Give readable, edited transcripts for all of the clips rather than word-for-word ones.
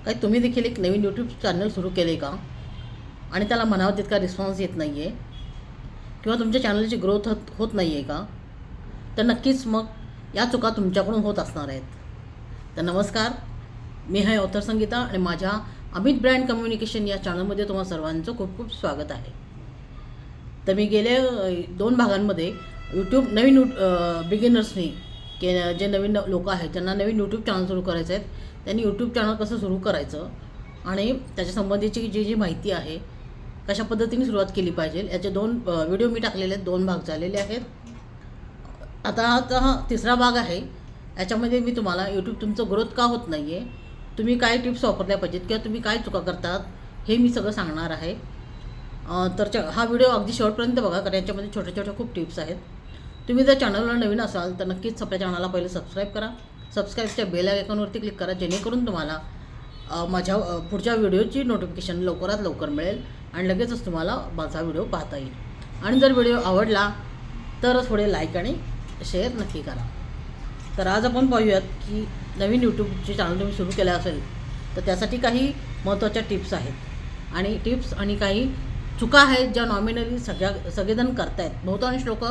काय तुम्ही देखील एक नवीन यूट्यूब चॅनल सुरू केले का आणि त्याला म्हणावं तितका रिस्पॉन्स येत नाही आहे किंवा तुमच्या चॅनलची ग्रोथ होत नाही आहे का, तर नक्कीच मग या चुका तुमच्याकडून होत असणार आहेत. तर नमस्कार, मी आहे ऑथर संगीता आणि माझ्या अमित ब्रँड कम्युनिकेशन या चॅनलमध्ये तुम्हा सर्वांचं खूप खूप स्वागत आहे. तर मी गेले 2 भागांमध्ये यूट्यूब नवीन बिगिनर्सनी जे नवीन लोक आहेत ज्यांना नवीन यूट्यूब चॅनल सुरू करायचं आहे त्यांनी यूट्यूब चॅनल कसं सुरू करायचं आणि त्याच्या संबंधीची जी माहिती आहे, कशा पद्धतीने सुरुवात केली पाहिजे, याचे 2 व्हिडिओ मी टाकलेले आहेत. 2 भाग झालेले आहेत. आता हा तिसरा भाग आहे. याच्यामध्ये मी तुम्हाला यूट्यूब तुमचं ग्रोथ का होत नाही आहे, तुम्ही काय टिप्स वापरल्या पाहिजेत किंवा तुम्ही काय चुका करतात हे मी सगळं सांगणार आहे. तर हा व्हिडिओ अगदी शेवटपर्यंत बघा, कारण याच्यामध्ये छोट्या छोट्या खूप टिप्स आहेत. तुम्ही जर चॅनलवर नवीन असाल तर नक्कीच आपल्या चॅनलला पहिले सबस्क्राईब करा. सबस्क्राईबच्या बेल आयकॉनवरती क्लिक करा, जेणेकरून तुम्हाला माझ्या पुढच्या व्हिडिओची नोटिफिकेशन लवकरात लवकर मिळेल आणि लगेचच तुम्हाला माझा व्हिडिओ पाहता येईल. आणि जर व्हिडिओ आवडला तरच थोडे लाईक आणि शेअर नक्की करा. तर आज आपण पाहूयात की नवीन यूट्यूबचे चॅनल तुम्ही सुरू केलं असेल तर त्यासाठी काही महत्त्वाच्या टिप्स आहेत आणि टिप्स आणि काही चुका आहेत ज्या नॉमिनली सगळेजण करत आहेत. बहुतांश लोक,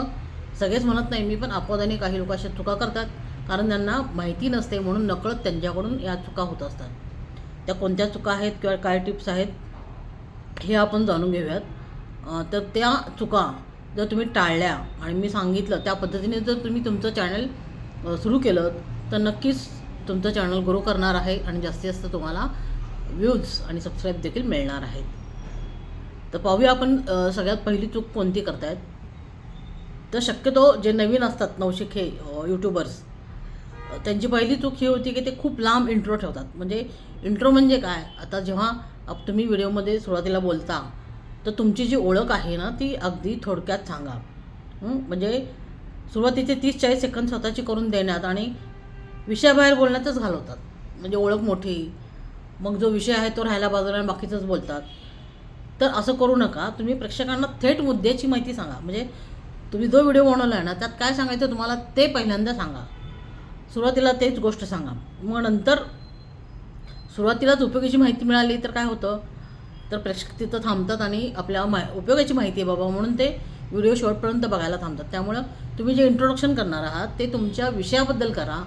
सगळेच म्हणत नाही मी, पण अपवादाने काही लोक अशा चुका करतात कारण त्यांना माहिती नसते, म्हणून नकळत त्यांच्याकडून या चुका होत असतात. त्या कोणत्या चुका आहेत किंवा काय टिप्स आहेत हे आपण जाणून घेऊयात. तर त्या चुका जर तुम्ही टाळल्या आणि मी सांगितलं त्या पद्धतीने जर तुम्ही तुमचं चॅनल सुरू केलं तर नक्कीच तुमचं चॅनल ग्रो करणार आहे आणि जास्तीत जास्त तुम्हाला व्ह्यूज आणि सबस्क्राईब देखील मिळणार आहेत. तर पाहूया आपण सगळ्यात पहिली चूक कोणती करतायत. तर शक्यतो जे नवीन असतात नवशिके यूट्यूबर्स, त्यांची पहिली चूक ही होती की ते खूप लांब इंट्रो ठेवतात. म्हणजे इंट्रो म्हणजे काय, आता जेव्हा तुम्ही व्हिडिओमध्ये सुरुवातीला बोलता तर तुमची जी ओळख आहे ना ती अगदी थोडक्यात सांगा. म्हणजे सुरुवातीचे 30-40 सेकंद स्वतःची करून देण्यात आणि विषयाबाहेर बोलण्यातच घालवतात. म्हणजे ओळख मोठी, मग जो विषय आहे तो राहायला बाजूला आणि बाकीचंच बोलतात. तर असं करू नका. तुम्ही प्रेक्षकांना थेट मुद्द्याची माहिती सांगा. म्हणजे तुम्ही जो व्हिडिओ बनवला आहे ना त्यात काय सांगायचं तुम्हाला ते पहिल्यांदा सांगा. सुरुवातीला तेच गोष्ट सांगा. मग नंतर सुरुवातीलाच उपयोगाची माहिती मिळाली तर काय होतं, तर प्रेक्षक तिथं थांबतात आणि आपल्या उपयोगाची माहिती आहे बाबा म्हणून ते व्हिडिओ शेवटपर्यंत बघायला थांबतात. त्यामुळं तुम्ही जे इंट्रोडक्शन करणार आहात ते तुमच्या विषयाबद्दल करा.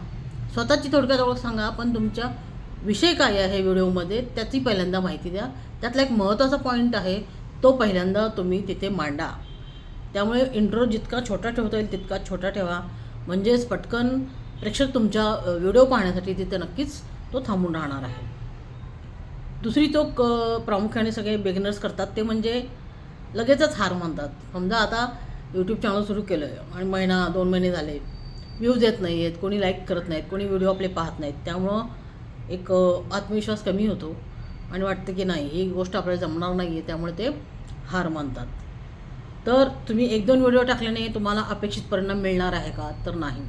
स्वतःची थोडक्यात ओळख सांगा, पण तुमच्या विषय काय आहे व्हिडिओमध्ये त्याची पहिल्यांदा माहिती द्या. त्यातला एक महत्त्वाचा पॉईंट आहे तो पहिल्यांदा तुम्ही तिथे मांडा. त्यामुळे इंट्रो जितका छोटा ठेवता येईल तितका छोटा ठेवा, म्हणजेच पटकन प्रेक्षक तुमच्या व्हिडिओ पाहण्यासाठी तिथे नक्कीच तो थांबून राहणार आहे. दुसरी चूक प्रामुख्याने सगळे बिगिनर्स करतात ते म्हणजे लगेचच हार मानतात. समजा आता यूट्यूब चॅनल सुरू केलं आहे आणि 1-2 महिने झाले, व्ह्यूज येत नाही आहेत, कोणी लाईक करत नाहीत, कोणी व्हिडिओ आपले पाहत नाहीत. त्यामुळं एक आत्मविश्वास कमी होतो आणि वाटतं की नाही ही गोष्ट आपल्याला जमणार नाही आहे, त्यामुळे ते हार मानतात. तर तुम्ही 1-2 व्हिडिओ टाकल्याने तुम्हाला अपेक्षित परिणाम मिळणार आहे का, तर नाही.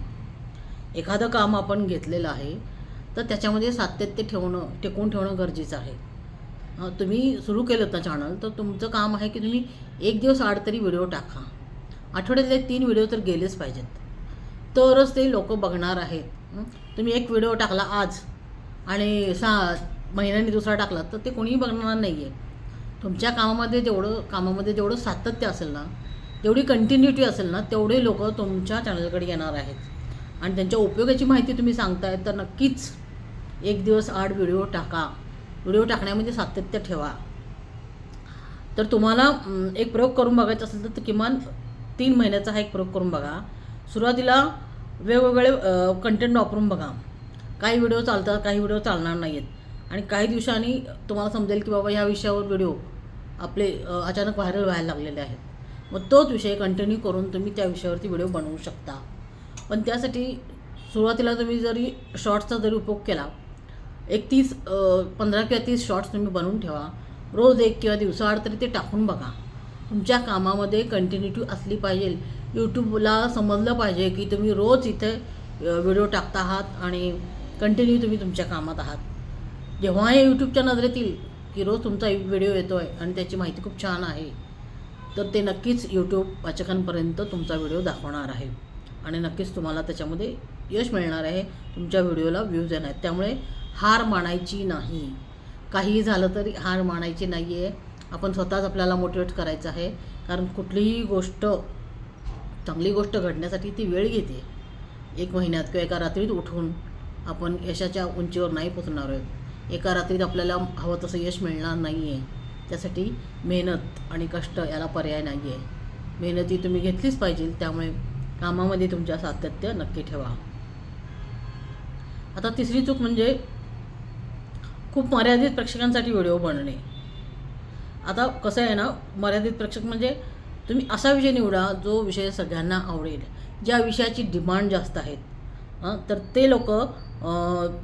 एखादं काम आपण घेतलेलं आहे तर त्याच्यामध्ये सातत्य टिकवून ठेवणं गरजेचं आहे. तुम्ही सुरू केलं तर चॅनल तर तुमचं काम आहे की तुम्ही 1 दिवस आड तरी व्हिडिओ टाका. आठवड्यातले 3 व्हिडिओ तर गेलेच पाहिजेत, तरच ते लोक बघणार आहेत. तुम्ही एक व्हिडिओ टाकला आज आणि 6 महिन्यांनी दुसरा टाकला तर ते कोणीही बघणार नाही आहे. तुमच्या कामामध्ये जेवढं सातत्य असेल ना, जेवढी कंटिन्युटी असेल ना, तेवढे लोक तुमच्या चॅनलकडे येणार आहेत आणि त्यांच्या उपयोगाची माहिती तुम्ही सांगताय तर नक्कीच 1 दिवस आड व्हिडिओ टाका. व्हिडिओ टाकण्यामध्ये सातत्य ठेवा. तर तुम्हाला एक प्रयोग करून बघायचा असेल तर किमान 3 महिन्याचा हा एक प्रयोग करून बघा. सुरुवातीला वेगवेगळे कंटेंट वापरून बघा. काही व्हिडिओ चालतात, काही व्हिडिओ चालणार नाही आहेत आणि काही दिवसांनी तुम्हाला समजेल की बाबा ह्या विषयावर व्हिडिओ आपले अचानक व्हायरल व्हायला लागलेले आहेत. मग तोच विषय कंटिन्यू करून तुम्ही त्या विषयावरती व्हिडिओ बनवू शकता. पण त्यासाठी सुरुवातीला तुम्ही जरी शॉर्ट्सचा जरी उपयोग केला, 15 किंवा 30 शॉर्ट्स तुम्ही बनवून ठेवा. रोज 1 किंवा दिवसाआड तरी ते टाकून बघा. तुमच्या कामामध्ये कंटिन्युटी असली पाहिजे. यूट्यूबला समजलं पाहिजे की तुम्ही रोज इथे व्हिडिओ टाकता आहात आणि कंटिन्यू तुम्ही तुमच्या कामात आहात. जेव्हा हे यूट्यूबच्या नजरेत येईल की रोज तुमचा व्हिडिओ येतो आहे आणि त्याची माहिती खूप छान आहे, तर ते नक्कीच यूट्यूब वाचकांपर्यंत तुमचा व्हिडिओ दाखवणार आहे आणि नक्कीच तुम्हाला त्याच्यामध्ये यश मिळणार आहे. तुमच्या व्हिडिओला व्ह्यूज येणार आहेत. त्यामुळे हार मानायची नाही. काहीही झालं तरी हार मानायची नाही आहे. आपण स्वतःच आपल्याला मोटिवेट करायचं आहे, कारण कुठलीही गोष्ट, चांगली गोष्ट घडण्यासाठी ती वेळ घेते. 1 महिन्यात किंवा एका रात्रीत उठून आपण यशाच्या उंचीवर नाही पोचणार आहोत. एका रात्रीत आपल्याला हवं तसं यश मिळणार नाही आहे. त्यासाठी मेहनत आणि कष्ट याला पर्याय नाही आहे. मेहनती तुम्ही घेतलीच पाहिजे. त्यामुळे कामामध्ये तुमच्या सातत्य नक्की ठेवा. आता तिसरी चूक म्हणजे खूप मर्यादित प्रेक्षकांसाठी व्हिडिओ बनवणे. आता कसं आहे ना, मर्यादित प्रेक्षक म्हणजे तुम्ही असा विषय निवडा जो विषय सगळ्यांना आवडेल, ज्या विषयाची डिमांड जास्त आहेत. तर ते लोक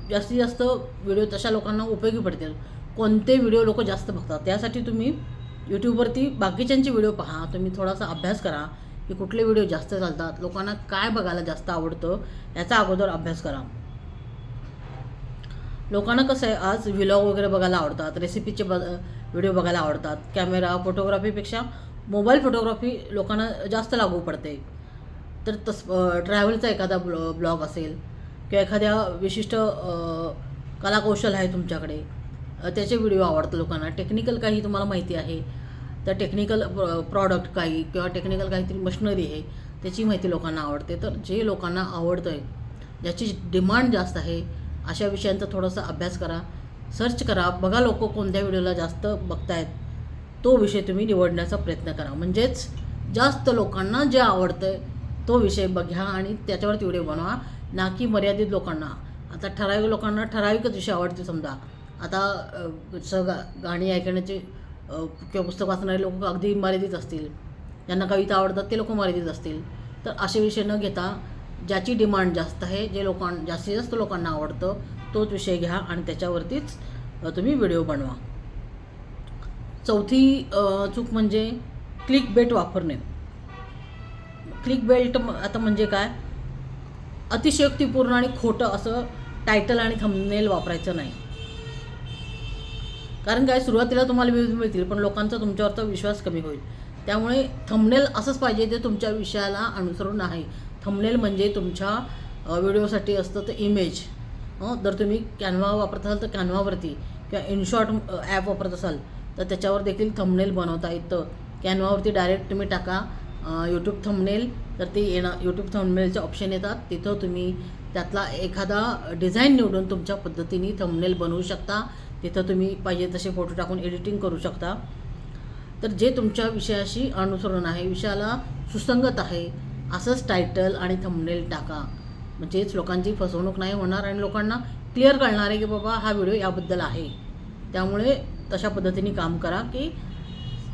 जास्तीत जास्त व्हिडिओ तशा लोकांना उपयोगी पडतील. कोणते व्हिडिओ लोक जास्त बघतात त्यासाठी तुम्ही यूट्यूबवरती बाकीच्यांचे व्हिडिओ पहा. तुम्ही थोडासा अभ्यास करा की कुठले व्हिडिओ जास्त चालतात, लोकांना काय बघायला जास्त आवडतं याचा अगोदर अभ्यास करा. लोकांना कसं आहे, आज व्लॉग वगैरे बघायला आवडतात, रेसिपीचे व्हिडिओ बघायला आवडतात. कॅमेरा फोटोग्राफीपेक्षा मोबाईल फोटोग्राफी लोकांना जास्त लागू पडते. तर ट्रॅव्हलचा एखादा ब्लॉग असेल किंवा एखाद्या विशिष्ट कलाकौशल आहे तुमच्याकडे, त्याचे व्हिडिओ आवडतं लोकांना. टेक्निकल काही तुम्हाला माहिती आहे तर टेक्निकल प्रॉडक्ट काही किंवा टेक्निकल काहीतरी मशिनरी आहे त्याची माहिती लोकांना आवडते. तर जे लोकांना आवडतं आहे, ज्याची डिमांड जास्त आहे, अशा विषयांचा थोडासा अभ्यास करा, सर्च करा, बघा लोक कोणत्या व्हिडिओला जास्त बघतायत, तो विषय तुम्ही निवडण्याचा प्रयत्न करा. म्हणजेच जास्त लोकांना जे आवडतं आहे तो विषय बघा आणि त्याच्यावरती व्हिडिओ बनवा, ना की मर्यादित लोकांना. आता ठराविक लोकांना ठराविकच विषय आवडते. समजा आता गाणी ऐकण्याचे किंवा पुस्तक वाचणारे लोक अगदी मर्यादित असतील, ज्यांना कविता आवडतात ते लोक मर्यादित असतील. तर असे विषय न घेता ज्याची डिमांड जास्त आहे, जे जास्तीत जास्त लोकांना आवडतं तोच विषय घ्या आणि त्याच्यावरतीच तुम्ही व्हिडिओ बनवा. चौथी चूक म्हणजे क्लिक बेट वापरणे. क्लिक बेल्ट आता म्हणजे काय, अतिशयोक्तीपूर्ण आणि खोटं असं टायटल आणि थंबनेल वापरायचं नाही. कारण काय, सुरुवातीला तुम्हाला व्ह्यूज मिळतील पण लोकांचा तुमच्यावरचा विश्वास कमी होईल. त्यामुळे थंबनेल असंच पाहिजे जे तुमच्या विषयाला अनुसरून आहे. थंबनेल म्हणजे तुमच्या व्हिडिओसाठी असतं तर इमेज. जर तुम्ही कॅनवा वापरत असाल तर कॅनवावरती किंवा इनशॉट ॲप वापरत असाल तर त्याच्यावर देखील थंबनेल बनवता येतं. कॅनवावरती डायरेक्ट तुम्ही टाका यूट्यूब थंबनेल, तर ते यूट्यूब थंबनेलचे ऑप्शन येतात. तिथं तुम्ही त्यातला एखादा डिझाईन निवडून तुमच्या पद्धतीने थंबनेल बनवू शकता. तिथं तुम्ही पाहिजे तसे फोटो टाकून एडिटिंग करू शकता. तर जे तुमच्या विषयाशी अनुसरण आहे, विषयाला सुसंगत आहे असंच टायटल आणि थंबनेल टाका. म्हणजेच लोकांची फसवणूक नाही होणार आणि लोकांना क्लिअर कळणार आहे की बाबा हा व्हिडिओ याबद्दल आहे. त्यामुळे तशा पद्धतीने काम करा की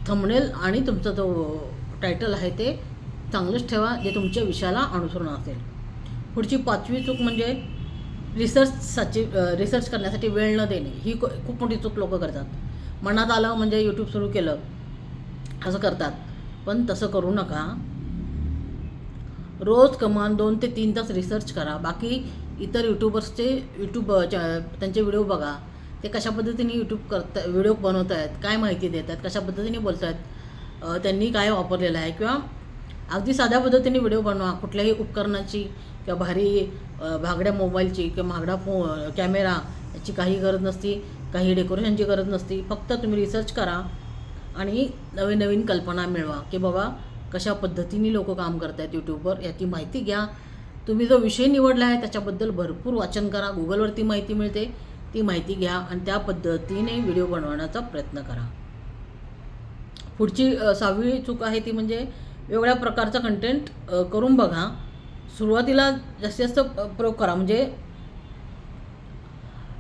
थंबनेल आणि तुमचा जो टायटल आहे ते चांगलंच ठेवा, जे तुमच्या विषयाला अनुसरण असेल. पुढची 5वी चूक म्हणजे रिसर्च करण्यासाठी वेळ न देणे. ही खूप मोठी चूक लोक करतात. मनात आलं म्हणजे यूट्यूब सुरू केलं असं करतात, पण तसं करू नका. रोज कमान 2 ते 3 तास रिसर्च करा. बाकी इतर यूट्यूबर्सचे त्यांचे व्हिडिओ बघा, ते कशा पद्धतीने व्हिडिओ बनवत आहेत, काय माहिती देत आहेत, कशा पद्धतीने बोलत आहेत, त्यांनी काय वापरलेलं आहे, किंवा अगदी साध्या पद्धतीने व्हिडिओ बनवा. कुठल्याही उपकरणाची किंवा भारी महागड्या मोबाईलची किंवा महागडा कॅमेरा याची काही गरज नसती, काही डेकोरेशनची गरज नसती. फक्त तुम्ही रिसर्च करा आणि नवीन नवीन कल्पना मिळवा की बाबा कशा पद्धतीने लोक काम करत आहेत यूट्यूबवर, याची माहिती घ्या. तुम्ही जो विषय निवडला आहे त्याच्याबद्दल भरपूर वाचन करा. गुगलवरती माहिती मिळते, ती माहिती घ्या आणि त्या पद्धतीने व्हिडिओ बनवण्याचा प्रयत्न करा. पुढची 6वी चूक आहे ती म्हणजे वेगवेगळ्या प्रकारचा कंटेंट करून बघा. सुरुवातीला जास्तीत जास्त प्रयोग करा. म्हणजे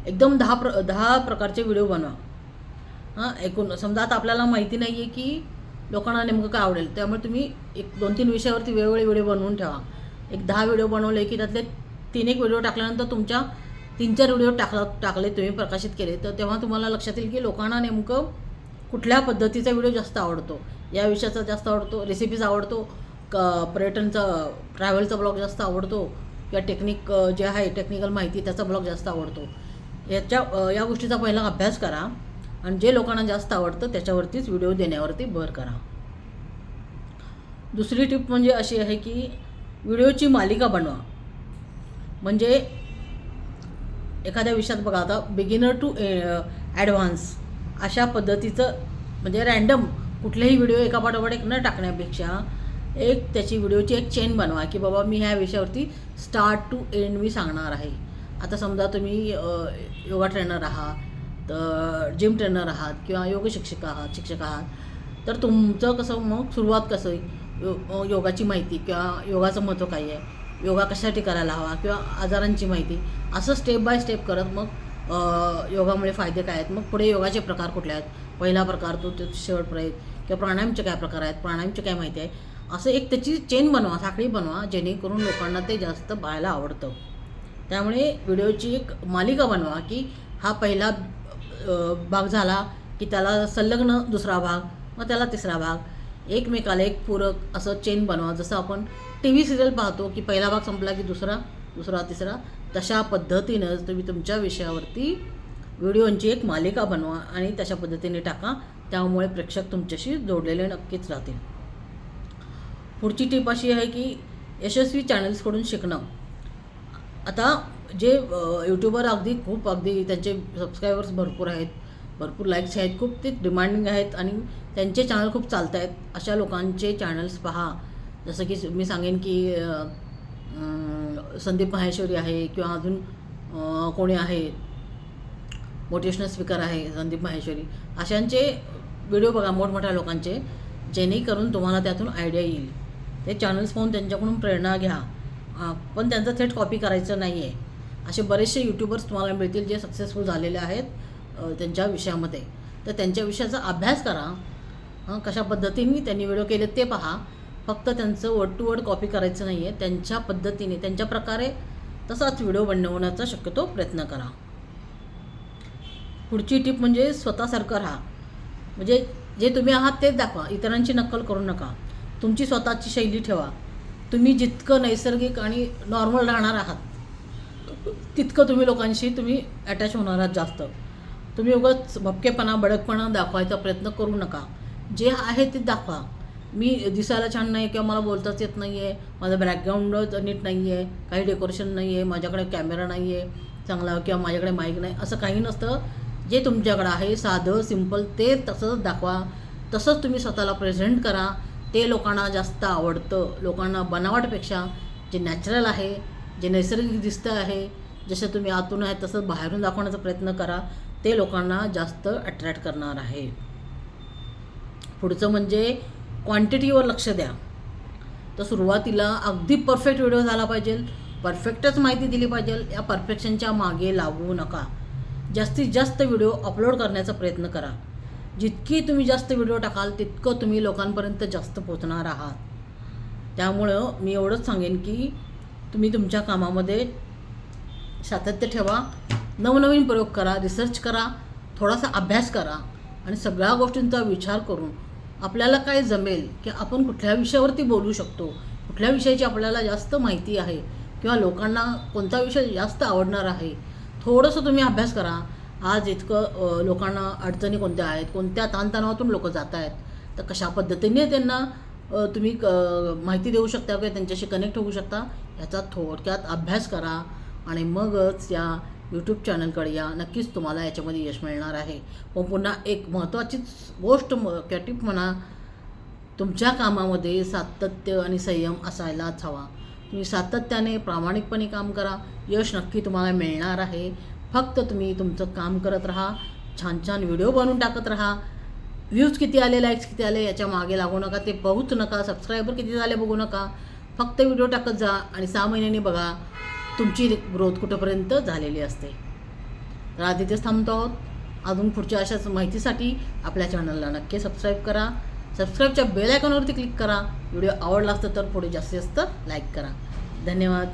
एकदम 10 प्रकारचे व्हिडिओ बनवा. एकूण समजा आता आपल्याला माहिती नाही आहे की लोकांना नेमकं काय आवडेल, त्यामुळे तुम्ही 1-2-3 विषयावरती वेगवेगळे व्हिडिओ बनवून ठेवा. 10 व्हिडिओ बनवले की त्यातले 3-1 व्हिडिओ टाकल्यानंतर तुमच्या 3-4 व्हिडिओ टाकले तुम्ही, प्रकाशित केले, तर तेव्हा तुम्हाला लक्षात येईल की लोकांना नेमकं कुठल्या पद्धतीचा व्हिडिओ जास्त आवडतो. या विषयाचा जास्त आवडतो, रेसिपीज आवडतो, पर्यटनचा ट्रॅव्हलचा ब्लॉग जास्त आवडतो, किंवा जे आहे टेक्निकल माहिती त्याचा ब्लॉग जास्त आवडतो. या गोष्टीचा पहिला अभ्यास करा आणि जे लोकांना जास्त आवडतं त्याच्यावरतीच व्हिडिओ देण्यावरती भर करा. दुसरी टिप म्हणजे अशी आहे की व्हिडिओची मालिका बनवा. म्हणजे एखाद्या विषयात बघा, आता बिगिनर टू ॲडव्हान्स अशा पद्धतीचं म्हणजे रँडम कुठलेही व्हिडिओ एका पाठोपाठ एक न टाकण्यापेक्षा एक त्याची व्हिडिओची एक चेन बनवा की बाबा मी ह्या विषयावरती स्टार्ट टू एंड मी सांगणार आहे. आता समजा तुम्ही योगा ट्रेनर आहात, तर जिम ट्रेनर आहात किंवा योग शिक्षक आहात, तर तुमचं कसं मग सुरुवात कसं योगाची माहिती किंवा योगाचं महत्त्व काय आहे, योगा कशासाठी करायला हवा किंवा आजारांची माहिती, असं स्टेप बाय स्टेप करत मग योगामुळे फायदे काय आहेत, मग पुढे योगाचे प्रकार कुठले आहेत, पहिला प्रकार तो शेवटपर्यंत किंवा प्राणायामचे काय प्रकार आहेत, प्राणायामची काय माहिती आहे, असं एक त्याची चेन बनवा, साखळी बनवा, जेणेकरून लोकांना ते जास्त पाहायला आवडतं. त्यामुळे व्हिडिओची एक मालिका बनवा की हा पहिला भाग झाला की त्याला संलग्न दुसरा भाग, मग त्याला तिसरा भाग, एकमेकाला एक पूरक असं चेन बनवा. जसं आपण TV सिरियल पाहतो की पहिला भाग संपला की दुसरा, तिसरा, तशा पद्धतीनं तुम्ही तुमच्या विषयावरती व्हिडिओंची एक मालिका बनवा आणि तशा पद्धतीने टाका. त्यामुळे प्रेक्षक तुमच्याशी जोडलेले नक्कीच राहतील. पुढची टीप अशी आहे की यशस्वी चॅनल्सकडून शिकणं. आता जे यूट्यूबर अगदी त्यांचे सबस्क्रायबर्स भरपूर आहेत, भरपूर लाईक्स आहेत, खूप ते डिमांडिंग आहेत आणि त्यांचे चॅनल खूप चालत आहेत, अशा लोकांचे चॅनल्स पहा. जसं की मी सांगेन की संदीप माहेश्वरी आहे किंवा अजून कोणी आहे मोटिवेशनल स्पीकर आहे संदीप माहेश्वरी, अशांचे व्हिडिओ बघा मोठमोठ्या लोकांचे, जेणेकरून तुम्हाला त्यातून आयडिया येईल. ते चॅनल्स पाहून त्यांच्याकडून प्रेरणा घ्या, पण त्यांचं थेट कॉपी करायचं नाही आहे. असे बरेचसे यूट्यूबर्स तुम्हाला मिळतील जे सक्सेसफुल झालेले आहेत त्यांच्या विषयामध्ये, तर त्यांच्या विषयाचा अभ्यास करा. कशा पद्धतीने त्यांनी व्हिडिओ केले ते पहा. फक्त त्यांचं वर्ड टू वर्ड कॉपी करायचं नाही आहे, त्यांच्या पद्धतीने त्यांच्या प्रकारे तसाच व्हिडिओ बनवण्याचा शक्यतो प्रयत्न करा. पुढची टीप म्हणजे स्वतःसारखं राहा. म्हणजे जे तुम्ही आहात तेच दाखवा, इतरांची नक्कल करू नका. तुमची स्वतःची शैली ठेवा. तुम्ही जितकं नैसर्गिक आणि नॉर्मल राहणार आहात तितकं तुम्ही लोकांशी अटॅच होणार आहात जास्त. तुम्ही उगाच भपकेपणा बडकपणा दाखवायचा प्रयत्न करू नका. जे आहे ते दाखवा. मी दिसायला छान नाही किंवा मला बोलताच येत नाही आहे, माझं बॅकग्राऊंड नीट नाही आहे, काही डेकोरेशन नाही आहे, माझ्याकडे कॅमेरा नाही आहे चांगला किंवा माझ्याकडे माईक नाही, असं काही नसतं. जे तुमच्याकडं आहे साधं सिंपल ते तसंच दाखवा. तसंच तुम्ही स्वतःला प्रेझेंट करा. ते लोकांना जास्त आवडतं. लोकांना बनावटपेक्षा जे नॅचरल आहे, जे नैसर्गिक दिसतं आहे, जसं तुम्ही आतून आहे तसं बाहेरून दाखवण्याचा प्रयत्न करा. ते लोकांना जास्त अट्रॅक्ट करणार आहे. पुढचं म्हणजे क्वांटिटीवर लक्ष द्या. तर सुरुवातीला अगदी परफेक्ट व्हिडिओ झाला पाहिजे, परफेक्टच माहिती दिली पाहिजे, या परफेक्शनच्या मागे लागू नका. जास्तीत जास्त व्हिडिओ अपलोड करण्याचा प्रयत्न करा. जितकी तुम्ही जास्त व्हिडिओ टाकाल तितकं तुम्ही लोकांपर्यंत जास्त पोहोचणार आहात. त्यामुळं मी एवढंच सांगेन की तुम्ही तुमच्या कामामध्ये सातत्य ठेवा, नवनवीन प्रयोग करा, रिसर्च करा, थोडासा अभ्यास करा आणि सगळ्या गोष्टींचा विचार करून आपल्याला काय जमेल की आपण कुठल्या विषयावरती बोलू शकतो, कुठल्या विषयाची आपल्याला जास्त माहिती आहे किंवा लोकांना कोणता विषय जास्त आवडणार आहे, थोडंसं तुम्ही अभ्यास करा. आज इतकं लोकांना अडचणी कोणत्या आहेत, कोणत्या ताणतणावातून लोक जात आहेत, तर कशा पद्धतीने त्यांना तुम्ही माहिती देऊ शकता किंवा त्यांच्याशी कनेक्ट होऊ शकता, याचा थोडक्यात अभ्यास करा आणि मगच या यूट्यूब चॅनलकडे या. नक्कीच तुम्हाला याच्यामध्ये यश मिळणार आहे. पण पुन्हा एक महत्त्वाचीच गोष्ट किंवा टिप म्हणा, तुमच्या कामामध्ये सातत्य आणि संयम असायलाच हवा. तुम्ही सातत्याने प्रामाणिकपणे काम करा, यश नक्की तुम्हाला मिळणार आहे. फक्त तुम्ही तुमचं काम करत राहा, छान छान व्हिडिओ बनवून टाकत राहा. व्ह्यूज किती आले, लाईक्स किती आले याच्या मागे लागू नका, ते बघूच नका. सबस्क्रायबर किती झाले बघू नका. फक्त व्हिडिओ टाकत जा आणि 6 महिन्यांनी बघा तुमची ग्रोथ कुठंपर्यंत झालेली असते. तर आज इथेच थांबतो आहोत. अजून पुढच्या अशाच माहितीसाठी आपल्या चॅनलला नक्की सबस्क्राईब करा. सबस्क्राईबच्या बेल आयकॉनवरती क्लिक करा. व्हिडिओ आवडला असतं तर पुढे जास्तीत जास्त लाईक करा. धन्यवाद.